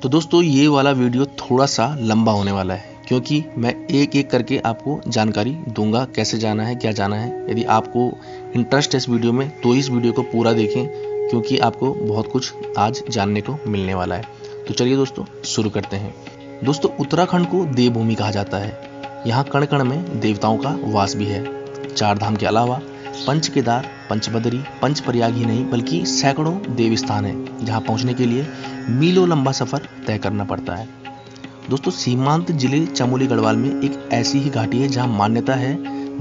तो दोस्तों ये वाला वीडियो थोड़ा सा लंबा होने वाला है, क्योंकि मैं एक एक करके आपको जानकारी दूंगा कैसे जाना है, क्या जाना है। यदि आपको इंटरेस्ट है इस वीडियो में तो इस वीडियो को पूरा देखें, क्योंकि आपको बहुत कुछ आज जानने को मिलने वाला है। तो चलिए दोस्तों शुरू करते हैं। दोस्तों उत्तराखंड को देवभूमि कहा जाता है। यहाँ कण कण में देवताओं का वास भी है। चार धाम के अलावा पंच केदार, पंचबदरी, पंच प्रयाग ही नहीं बल्कि सैकड़ों देव स्थान है, जहाँ पहुँचने के लिए मीलों लंबा सफर तय करना पड़ता है। दोस्तों सीमांत जिले चमोली गढ़वाल में एक ऐसी ही घाटी है जहाँ मान्यता है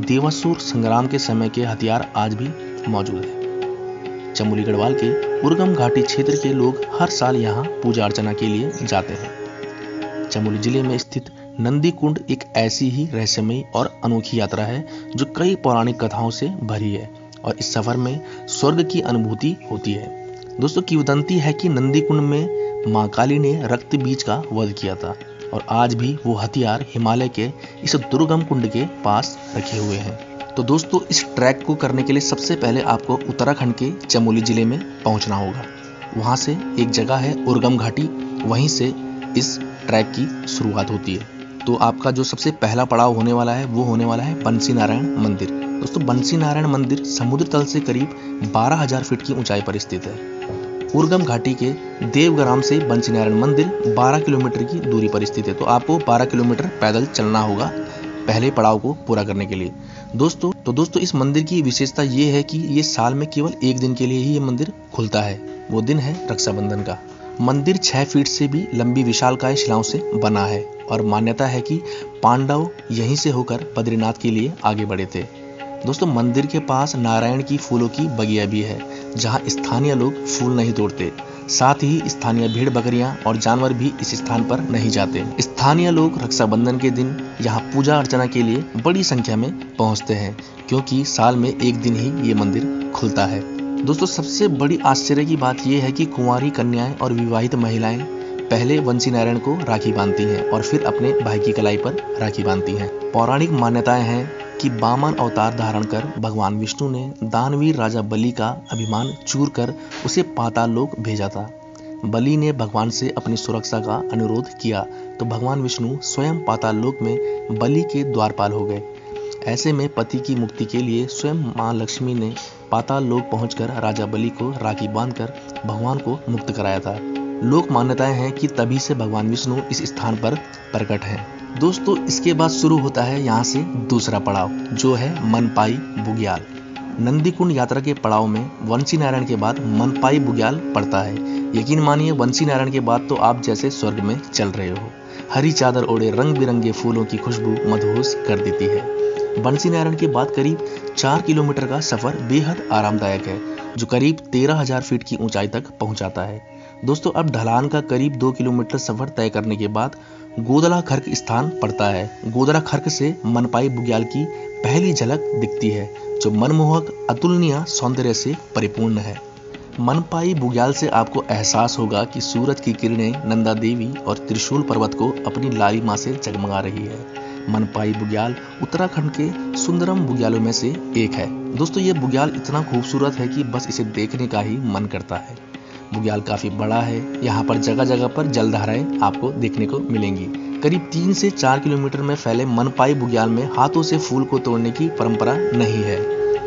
देवासुर संग्राम के समय के हथियार आज भी मौजूद है। चमोली गढ़वाल के उर्गम घाटी क्षेत्र के लोग हर साल यहाँ पूजा अर्चना के लिए जाते हैं। चमोली जिले में स्थित नंदी कुंड एक ऐसी ही रहस्यमयी और अनोखी यात्रा है जो कई पौराणिक कथाओं से भरी है और इस सफर में स्वर्ग की अनुभूति होती है। दोस्तों किंवदंती है कि नंदी कुंड में मां काली ने रक्त बीज का वध किया था और आज भी वो हथियार हिमालय के इस दुर्गम कुंड के पास रखे हुए हैं। तो दोस्तों इस ट्रैक को करने के लिए सबसे पहले आपको उत्तराखंड के चमोली जिले में पहुंचना होगा। वहां से एक जगह है उर्गम घाटी, वहीं से इस ट्रैक की शुरुआत होती है। तो आपका जो सबसे पहला पड़ाव होने वाला है वो होने वाला है बंसी नारायण मंदिर। दोस्तों बंसी नारायण मंदिर समुद्र तल से करीब 12,000 फीट की ऊंचाई पर स्थित है। उर्गम घाटी के देवग्राम से बंसी नारायण मंदिर 12 किलोमीटर की दूरी पर स्थित है। तो आपको 12 किलोमीटर पैदल चलना होगा पहले पड़ाव को पूरा करने के लिए। दोस्तों इस मंदिर की विशेषता ये है कि ये साल में केवल एक दिन के लिए ही ये मंदिर खुलता है। वो दिन है रक्षाबंधन का। मंदिर 6 फीट से भी लंबी विशालकाय शिलाओं से बना है और मान्यता है कि पांडव यहीं से होकर बद्रीनाथ के लिए आगे बढ़े थे। दोस्तों मंदिर के पास नारायण की फूलों की बगिया भी है, जहां स्थानीय लोग फूल नहीं तोड़ते। साथ ही स्थानीय भेड़ बकरियां और जानवर भी इस स्थान पर नहीं जाते। स्थानीय लोग रक्षाबंधन के दिन यहाँ पूजा अर्चना के लिए बड़ी संख्या में पहुँचते हैं, क्योंकि साल में एक दिन ही ये मंदिर खुलता है। दोस्तों सबसे बड़ी आश्चर्य की बात यह है कि कुंवारी कन्याएं और विवाहित महिलाएं पहले बंसी नारायण को राखी बांधती हैं और फिर अपने भाई की कलाई पर राखी बांधती हैं। पौराणिक मान्यताएं हैं कि वामन अवतार धारण कर भगवान विष्णु ने दानवीर राजा बलि का अभिमान चूर कर उसे पाताल लोक भेजा था। बलि ने भगवान से अपनी सुरक्षा का अनुरोध किया तो भगवान विष्णु स्वयं पाताल लोक में बलि के द्वारपाल हो गए। ऐसे में पति की मुक्ति के लिए स्वयं मां लक्ष्मी ने पाताल लोक पहुंचकर राजा बलि को राखी बांधकर भगवान को मुक्त कराया था। लोक मान्यताएं हैं कि तभी से भगवान विष्णु इस स्थान पर प्रकट हैं। दोस्तों इसके बाद शुरू होता है यहाँ से दूसरा पड़ाव, जो है मनपाई बुग्याल। नंदीकुंड यात्रा के पड़ाव में बंसी नारायण के बाद मनपाई बुग्याल पड़ता है। यकीन मानिए बंसी नारायण के बाद तो आप जैसे स्वर्ग में चल रहे हो। हरी चादर ओढ़े रंग बिरंगे फूलों की खुशबू मदहोश कर देती है। बंसी नारायण के बाद करीब 4 किलोमीटर का सफर बेहद आरामदायक है, जो करीब 13,000 फीट की ऊंचाई तक पहुंचाता है। दोस्तों अब ढलान का करीब 2 किलोमीटर सफर तय करने के बाद गोदला खर्क स्थान पड़ता है। गोदला खर्क से मनपाई बुग्याल की पहली झलक दिखती है, जो मनमोहक अतुलनीय सौंदर्य से परिपूर्ण है। मनपाई बुग्याल से आपको एहसास होगा कि सूरज की किरणें नंदा देवी और त्रिशूल पर्वत को अपनी लालिमा से जगमगा रही है। मनपाई बुग्याल उत्तराखंड के सुंदरम बुग्यालों में से एक है। दोस्तों ये बुग्याल इतना खूबसूरत है कि बस इसे देखने का ही मन करता है। बुग्याल काफी बड़ा है। यहाँ पर जगह जगह पर जलधाराएं आपको देखने को मिलेंगी। करीब 3 से 4 किलोमीटर में फैले मनपाई बुग्याल में हाथों से फूल को तोड़ने की परंपरा नहीं है,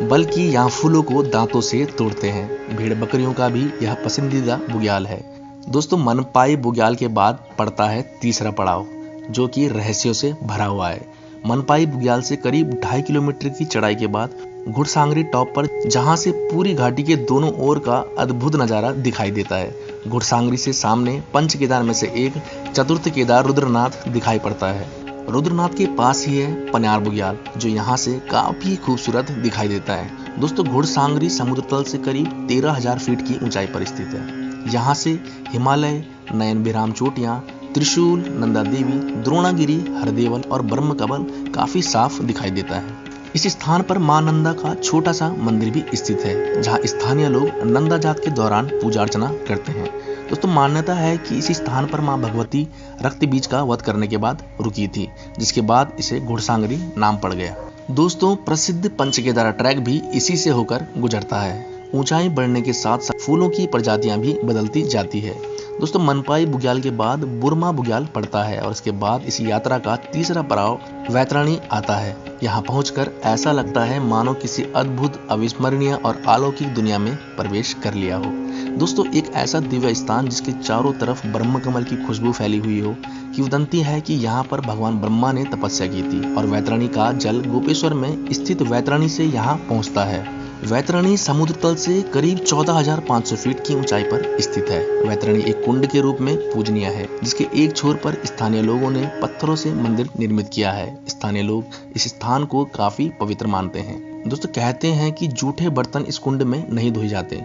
बल्कि यहाँ फूलों को दांतों से तोड़ते हैं। भेड़ बकरियों का भी यह पसंदीदा बुग्याल है। दोस्तों मनपाई बुग्याल के बाद पड़ता है तीसरा पड़ाव, जो कि रहस्यों से भरा हुआ है। मनपाई बुग्याल से करीब 2.5 किलोमीटर की चढ़ाई के बाद घुड़सांगरी टॉप पर, जहां से पूरी घाटी के दोनों ओर का अद्भुत नजारा दिखाई देता है। घुड़सांगरी से सामने पंच केदार में से एक चतुर्थ केदार रुद्रनाथ दिखाई पड़ता है। रुद्रनाथ के पास ही है पन्यार बुग्याल, जो यहाँ से काफी खूबसूरत दिखाई देता है। दोस्तों घुड़सांगरी समुद्र तल से करीब 13,000 फीट की ऊंचाई पर स्थित है। यहाँ से हिमालय, नयन विराम चोटियां, त्रिशूल, नंदा देवी, द्रोणागिरी, हरदेवल और ब्रह्मकमल काफी साफ दिखाई देता है। इस स्थान पर मां नंदा का छोटा सा मंदिर भी स्थित है, जहां स्थानीय लोग नंदा जात के दौरान पूजा अर्चना करते हैं। दोस्तों मान्यता है कि इसी स्थान पर मां भगवती रक्त बीज का वध करने के बाद रुकी थी, जिसके बाद इसे घुड़सांगरी नाम पड़ गया। दोस्तों प्रसिद्ध पंचकेदार ट्रैक भी इसी से होकर गुजरता है। ऊंचाई बढ़ने के साथ साथ फूलों की प्रजातियां भी बदलती जाती है। दोस्तों मनपाई बुग्याल के बाद बुरमा बुग्याल पड़ता है और इसके बाद इस यात्रा का तीसरा पड़ाव वैतरणी आता है। यहाँ पहुंचकर ऐसा लगता है मानो किसी अद्भुत, अविस्मरणीय और अलौकिक दुनिया में प्रवेश कर लिया हो। दोस्तों एक ऐसा दिव्य स्थान जिसके चारों तरफ ब्रह्म कमल की खुशबू फैली हुई हो। किंवदंती है कि यहाँ पर भगवान ब्रह्मा ने तपस्या की थी और वैतरणी का जल गोपेश्वर में स्थित वैतरणी से यहाँ पहुँचता है। वैतरणी समुद्र तल से करीब 14,500 फीट की ऊंचाई पर स्थित है। वैतरणी एक कुंड के रूप में पूजनीय है, जिसके एक छोर पर स्थानीय लोगों ने पत्थरों से मंदिर निर्मित किया है। स्थानीय लोग इस स्थान को काफी पवित्र मानते हैं। दोस्तों कहते हैं कि जूठे बर्तन इस कुंड में नहीं धोए जाते।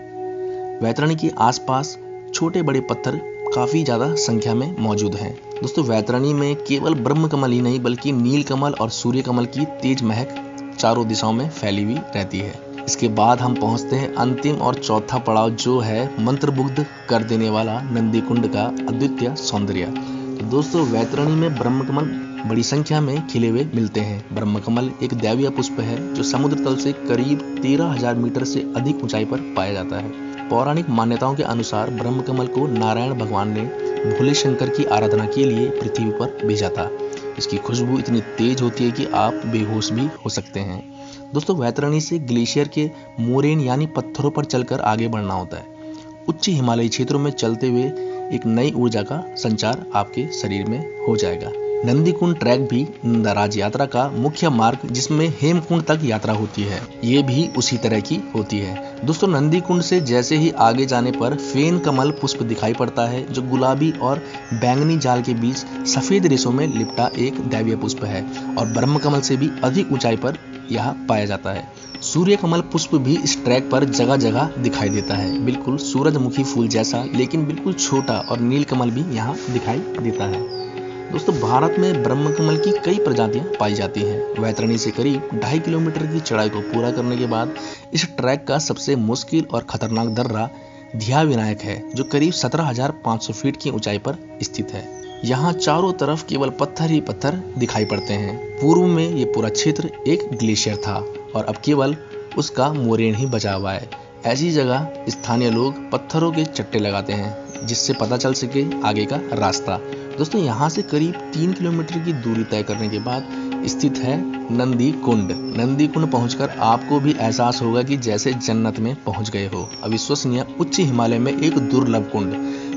वैतरणी के आसपास छोटे बड़े पत्थर काफी ज्यादा संख्या में मौजूद हैं। दोस्तों वैतरणी में केवल ब्रह्म कमल ही नहीं बल्कि नील कमल और सूर्य कमल की तेज महक चारों दिशाओं में फैली हुई रहती है। इसके बाद हम पहुंचते हैं अंतिम और चौथा पड़ाव, जो है मंत्रमुग्ध कर देने वाला नंदी कुंड का अद्वितीय सौंदर्य। तो दोस्तों वैतरणी में ब्रह्म कमल बड़ी संख्या में खिले हुए मिलते हैं। ब्रह्म कमल एक दैवीय पुष्प है जो समुद्र तल से करीब 13,000 मीटर से अधिक ऊंचाई पर पाया जाता है। पौराणिक मान्यताओं के अनुसार ब्रह्म कमल को नारायण भगवान ने भोले शंकर की आराधना के लिए पृथ्वी पर भेजा था। इसकी खुशबू इतनी तेज होती है कि आप बेहोश भी हो सकते हैं। दोस्तों वैतरणी से ग्लेशियर के मोरेन यानी पत्थरों पर चलकर आगे बढ़ना होता है। उच्च हिमालयी क्षेत्रों में चलते हुए एक नई ऊर्जा का संचार आपके शरीर में हो जाएगा। नंदी कुंड ट्रैक भी नंदाराज यात्रा का मुख्य मार्ग, जिसमें हेमकुंड तक यात्रा होती है, ये भी उसी तरह की होती है। दोस्तों नंदी कुंड से जैसे ही आगे जाने पर फेन कमल पुष्प दिखाई पड़ता है, जो गुलाबी और बैंगनी जाल के बीच सफेद रेशों में लिपटा एक दैवीय पुष्प है और ब्रह्म कमल से भी अधिक ऊंचाई पर यह पाया जाता है। सूर्य कमल पुष्प भी इस ट्रैक पर जगह जगह दिखाई देता है, बिल्कुल सूरजमुखी फूल जैसा, लेकिन बिल्कुल छोटा, और नील कमल भी यहाँ दिखाई देता है। दोस्तों भारत में ब्रह्म कमल की कई प्रजातियां पाई जाती हैं। वैतरणी से करीब 2.5 किलोमीटर की चढ़ाई को पूरा करने के बाद इस ट्रैक का सबसे मुश्किल और खतरनाक दर्रा धिया विनायक है, जो करीब 17,500 फीट की ऊंचाई पर स्थित है। यहाँ चारों तरफ केवल पत्थर ही पत्थर दिखाई पड़ते हैं। पूर्व में ये पूरा क्षेत्र एक ग्लेशियर था और अब केवल उसका मोरेन ही बचा हुआ है। ऐसी जगह स्थानीय लोग पत्थरों के चट्टे लगाते हैं, जिससे पता चल सके आगे का रास्ता। दोस्तों यहाँ से करीब 3 किलोमीटर की दूरी तय करने के बाद स्थित है नंदी कुंड। नंदी कुंड पहुंचकर आपको भी एहसास होगा कि जैसे जन्नत में पहुंच गए हो। अविश्वसनीय उच्च हिमालय में एक दुर्लभ कुंड।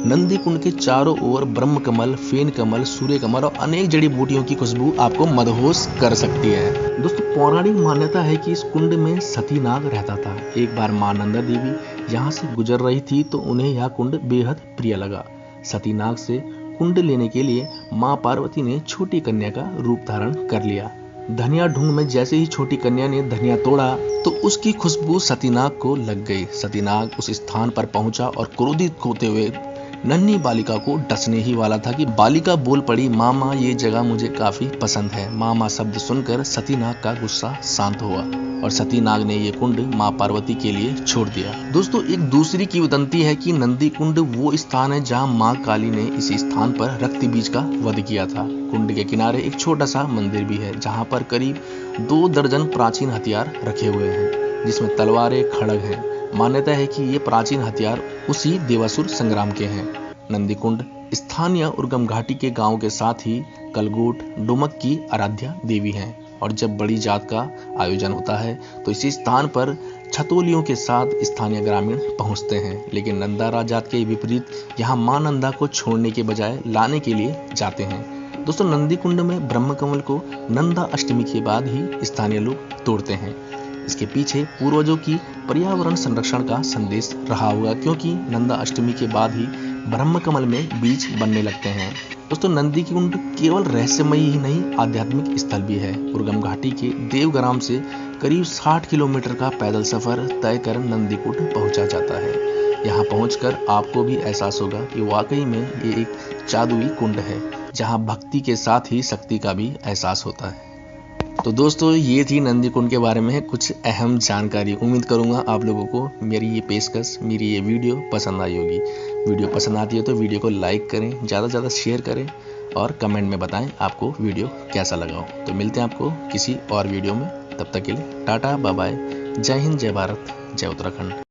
नंदी कुंड के चारों ओर ब्रह्म कमल, फेन कमल, सूर्य कमल और अनेक जड़ी बूटियों की खुशबू आपको मदहोश कर सकती है। दोस्तों पौराणिक मान्यता है कि इस कुंड में सती नाग रहता था। एक बार मां नंदा देवी यहाँ से गुजर रही थी तो उन्हें यह कुंड बेहद प्रिय लगा। सती नाग से कुंड लेने के लिए मां पार्वती ने छोटी कन्या का रूप धारण कर लिया। धनिया ढूंढ में जैसे ही छोटी कन्या ने धनिया तोड़ा तो उसकी खुशबू सतीनाग को लग गई। सतीनाग उस स्थान पर पहुंचा और क्रोधित होते हुए नन्ही बालिका को डसने ही वाला था कि बालिका बोल पड़ी, मामा ये जगह मुझे काफी पसंद है। मामा शब्द सुनकर सतीनाग का गुस्सा शांत हुआ और सतीनाग ने ये कुंड मां पार्वती के लिए छोड़ दिया। दोस्तों एक दूसरी किंवदंती है कि नंदी कुंड वो स्थान है जहां मां काली ने इस स्थान पर रक्त बीज का वध किया था। कुंड के किनारे एक छोटा सा मंदिर भी है, जहां पर करीब 2 दर्जन प्राचीन हथियार रखे हुए हैं, जिसमें तलवारें, खड़ग हैं। मान्यता है कि ये प्राचीन हथियार उसी देवासुर संग्राम के हैं। नंदी कुंड स्थानीय उर्गम घाटी के गांव के साथ ही कलगोट, डुमक की आराध्या देवी हैं और जब बड़ी जात का आयोजन होता है तो इसी स्थान पर छतोलियों के साथ स्थानीय ग्रामीण पहुंचते हैं। लेकिन नंदा जात के विपरीत यहाँ मां नंदा को छोड़ने के बजाय लाने के लिए जाते हैं। दोस्तों नंदी कुंड में ब्रह्म कमल को नंदा अष्टमी के बाद ही स्थानीय लोग तोड़ते हैं। इसके पीछे पूर्वजों की पर्यावरण संरक्षण का संदेश रहा होगा, क्योंकि नंदा अष्टमी के बाद ही ब्रह्म कमल में बीज बनने लगते हैं। दोस्तों नंदी कुंड केवल रहस्यमयी ही नहीं, आध्यात्मिक स्थल भी है। उर्गम घाटी के देवग्राम से करीब 60 किलोमीटर का पैदल सफर तय कर नंदी कुंड पहुंचा जाता है। यहाँ पहुंचकर आपको भी एहसास होगा कि वाकई में ये एक जादुई कुंड है, जहाँ भक्ति के साथ ही शक्ति का भी एहसास होता है। तो दोस्तों ये थी नंदी कुंड के बारे में कुछ अहम जानकारी। उम्मीद करूंगा आप लोगों को मेरी ये पेशकश, मेरी ये वीडियो पसंद आई होगी। वीडियो पसंद आती है तो वीडियो को लाइक करें, ज़्यादा से ज़्यादा शेयर करें और कमेंट में बताएं आपको वीडियो कैसा लगा हो। तो मिलते हैं आपको किसी और वीडियो में, तब तक के लिए टाटा बाय बाय। जय हिंद, जय भारत, जय उत्तराखंड।